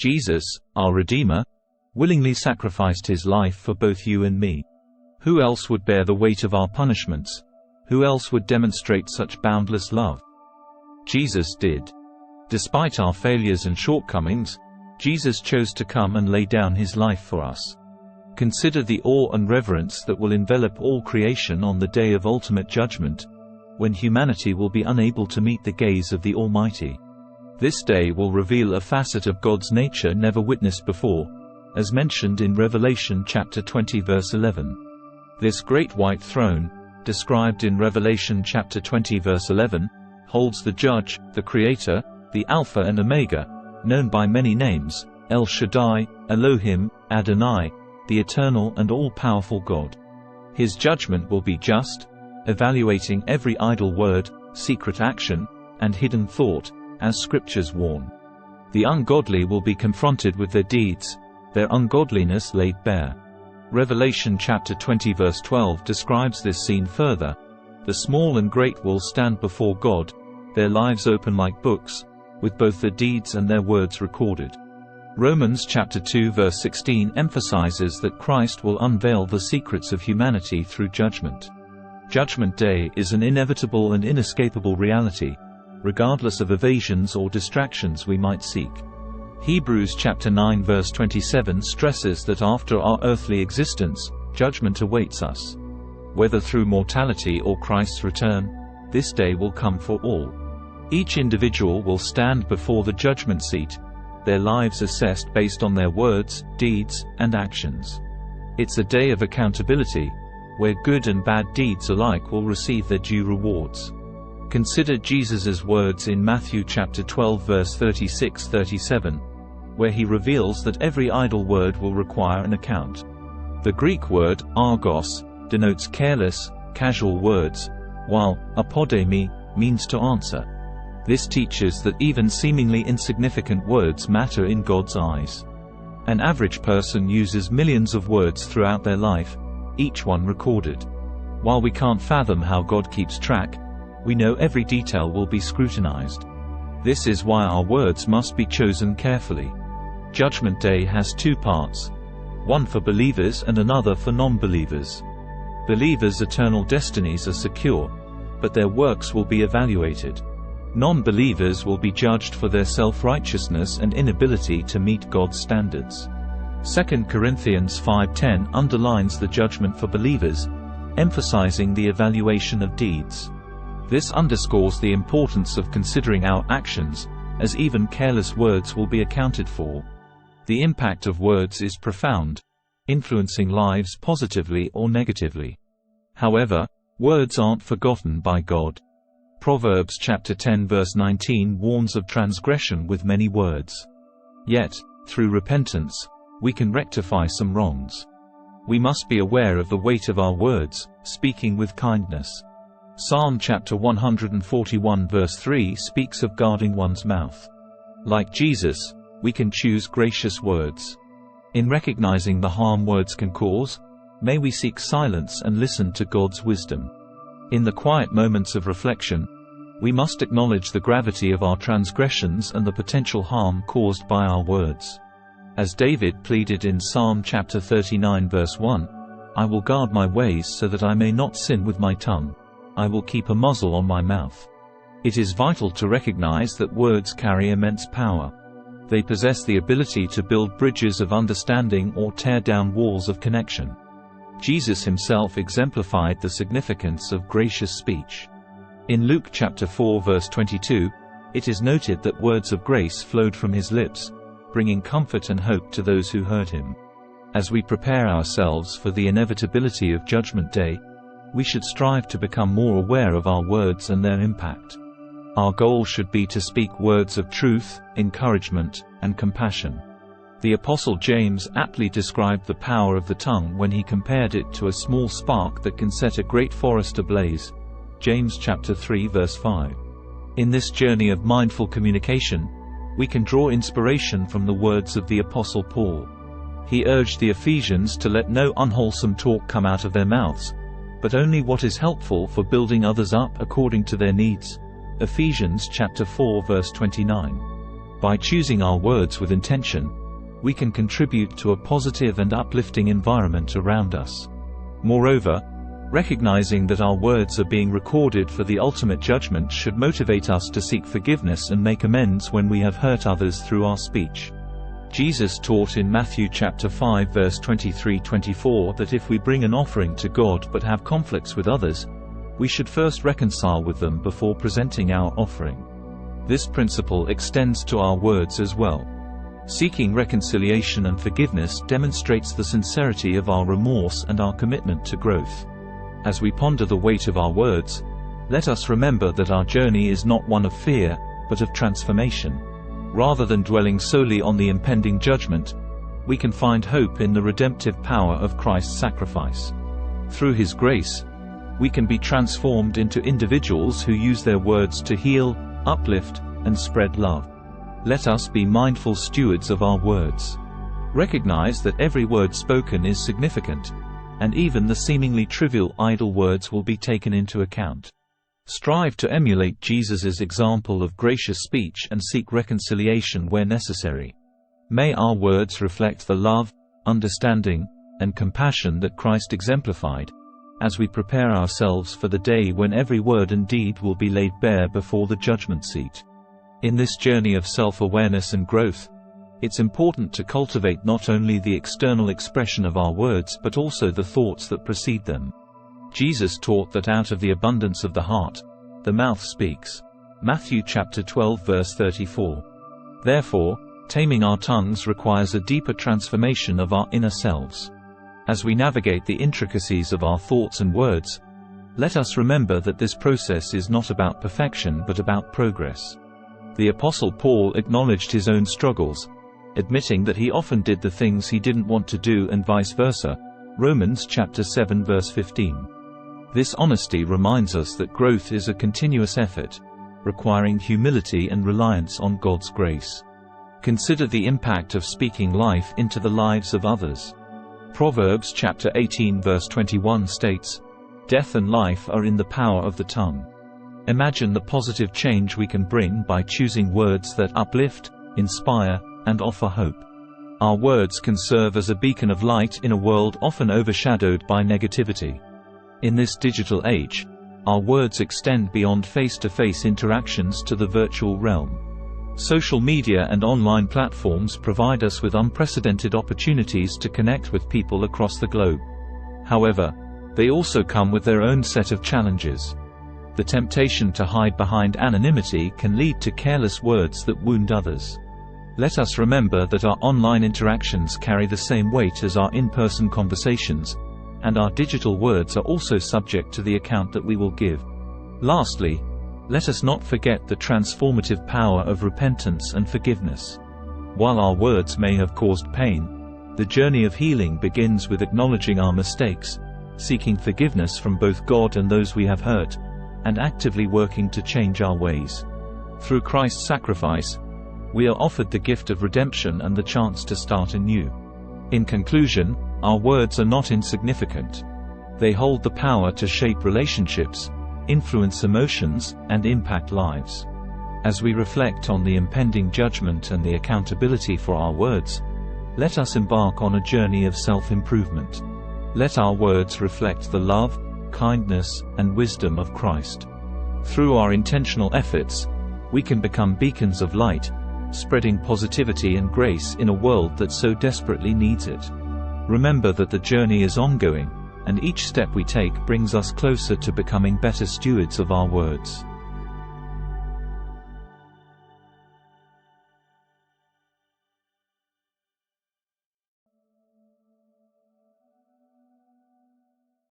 Jesus, our Redeemer, willingly sacrificed his life for both you and me. Who else would bear the weight of our punishments? Who else would demonstrate such boundless love? Jesus did. Despite our failures and shortcomings, Jesus chose to come and lay down his life for us. Consider the awe and reverence that will envelop all creation on the day of ultimate judgment, when humanity will be unable to meet the gaze of the Almighty. This day will reveal a facet of God's nature never witnessed before, as mentioned in Revelation chapter 20 verse 11. This great white throne, described in Revelation chapter 20 verse 11, holds the Judge, the Creator, the Alpha and Omega, known by many names, El Shaddai, Elohim, Adonai, the eternal and all-powerful God. His judgment will be just, evaluating every idle word, secret action, and hidden thought, as scriptures warn. The ungodly will be confronted with their deeds, their ungodliness laid bare. Revelation chapter 20 verse 12 describes this scene further. The small and great will stand before God, their lives open like books, with both their deeds and their words recorded. Romans chapter 2 verse 16 emphasizes that Christ will unveil the secrets of humanity through judgment. Judgment Day is an inevitable and inescapable reality, regardless of evasions or distractions we might seek. Hebrews chapter 9 verse 27 stresses that after our earthly existence, judgment awaits us. Whether through mortality or Christ's return, this day will come for all. Each individual will stand before the judgment seat, their lives assessed based on their words, deeds, and actions. It's a day of accountability, where good and bad deeds alike will receive their due rewards. Consider Jesus' words in Matthew chapter 12 verse 36-37, where he reveals that every idle word will require an account. The Greek word, argos, denotes careless, casual words, while apodemi means to answer. This teaches that even seemingly insignificant words matter in God's eyes. An average person uses millions of words throughout their life, each one recorded. While we can't fathom how God keeps track, we know every detail will be scrutinized. This is why our words must be chosen carefully. Judgment Day has two parts, one for believers and another for non-believers. Believers' eternal destinies are secure, but their works will be evaluated. Non-believers will be judged for their self-righteousness and inability to meet God's standards. 2 Corinthians 5:10 underlines the judgment for believers, emphasizing the evaluation of deeds. This underscores the importance of considering our actions, as even careless words will be accounted for. The impact of words is profound, influencing lives positively or negatively. However, words aren't forgotten by God. Proverbs chapter 10 verse 19 warns of transgression with many words. Yet, through repentance, we can rectify some wrongs. We must be aware of the weight of our words, speaking with kindness. Psalm chapter 141 verse 3 speaks of guarding one's mouth. Like Jesus, we can choose gracious words. In recognizing the harm words can cause, may we seek silence and listen to God's wisdom. In the quiet moments of reflection, we must acknowledge the gravity of our transgressions and the potential harm caused by our words. As David pleaded in Psalm chapter 39 verse 1, I will guard my ways so that I may not sin with my tongue. I will keep a muzzle on my mouth. It is vital to recognize that words carry immense power. They possess the ability to build bridges of understanding or tear down walls of connection. Jesus himself exemplified the significance of gracious speech. In Luke chapter 4 verse 22, it is noted that words of grace flowed from his lips, bringing comfort and hope to those who heard him. As we prepare ourselves for the inevitability of Judgment Day, we should strive to become more aware of our words and their impact. Our goal should be to speak words of truth, encouragement, and compassion. The Apostle James aptly described the power of the tongue when he compared it to a small spark that can set a great forest ablaze. James chapter 3 verse 5. In this journey of mindful communication, we can draw inspiration from the words of the Apostle Paul. He urged the Ephesians to let no unwholesome talk come out of their mouths, but only what is helpful for building others up according to their needs. Ephesians chapter 4 verse 29. By choosing our words with intention, we can contribute to a positive and uplifting environment around us. Moreover, recognizing that our words are being recorded for the ultimate judgment should motivate us to seek forgiveness and make amends when we have hurt others through our speech. Jesus taught in Matthew chapter 5 verse 23-24 that if we bring an offering to God but have conflicts with others, we should first reconcile with them before presenting our offering. This principle extends to our words as well. Seeking reconciliation and forgiveness demonstrates the sincerity of our remorse and our commitment to growth. As we ponder the weight of our words, let us remember that our journey is not one of fear, but of transformation. Rather than dwelling solely on the impending judgment, we can find hope in the redemptive power of Christ's sacrifice. Through His grace, we can be transformed into individuals who use their words to heal, uplift, and spread love. Let us be mindful stewards of our words. Recognize that every word spoken is significant, and even the seemingly trivial idle words will be taken into account. Strive to emulate Jesus' example of gracious speech and seek reconciliation where necessary. May our words reflect the love, understanding, and compassion that Christ exemplified, as we prepare ourselves for the day when every word and deed will be laid bare before the judgment seat. In this journey of self-awareness and growth, it's important to cultivate not only the external expression of our words but also the thoughts that precede them. Jesus taught that out of the abundance of the heart, the mouth speaks. Matthew chapter 12 verse 34. Therefore, taming our tongues requires a deeper transformation of our inner selves. As we navigate the intricacies of our thoughts and words, let us remember that this process is not about perfection but about progress. The Apostle Paul acknowledged his own struggles, admitting that he often did the things he didn't want to do and vice versa. Romans chapter 7 verse 15. This honesty reminds us that growth is a continuous effort, requiring humility and reliance on God's grace. Consider the impact of speaking life into the lives of others. Proverbs chapter 18 verse 21 states, "Death and life are in the power of the tongue." Imagine the positive change we can bring by choosing words that uplift, inspire, and offer hope. Our words can serve as a beacon of light in a world often overshadowed by negativity. In this digital age, our words extend beyond face-to-face interactions to the virtual realm. Social media and online platforms provide us with unprecedented opportunities to connect with people across the globe. However, they also come with their own set of challenges. The temptation to hide behind anonymity can lead to careless words that wound others. Let us remember that our online interactions carry the same weight as our in-person conversations, and our digital words are also subject to the account that we will give. Lastly, let us not forget the transformative power of repentance and forgiveness. While our words may have caused pain, the journey of healing begins with acknowledging our mistakes, seeking forgiveness from both God and those we have hurt, and actively working to change our ways. Through Christ's sacrifice, we are offered the gift of redemption and the chance to start anew. In conclusion, our words are not insignificant. They hold the power to shape relationships, influence emotions, and impact lives. As we reflect on the impending judgment and the accountability for our words, let us embark on a journey of self-improvement. Let our words reflect the love, kindness, and wisdom of Christ. Through our intentional efforts, we can become beacons of light, spreading positivity and grace in a world that so desperately needs it. Remember that the journey is ongoing, and each step we take brings us closer to becoming better stewards of our words.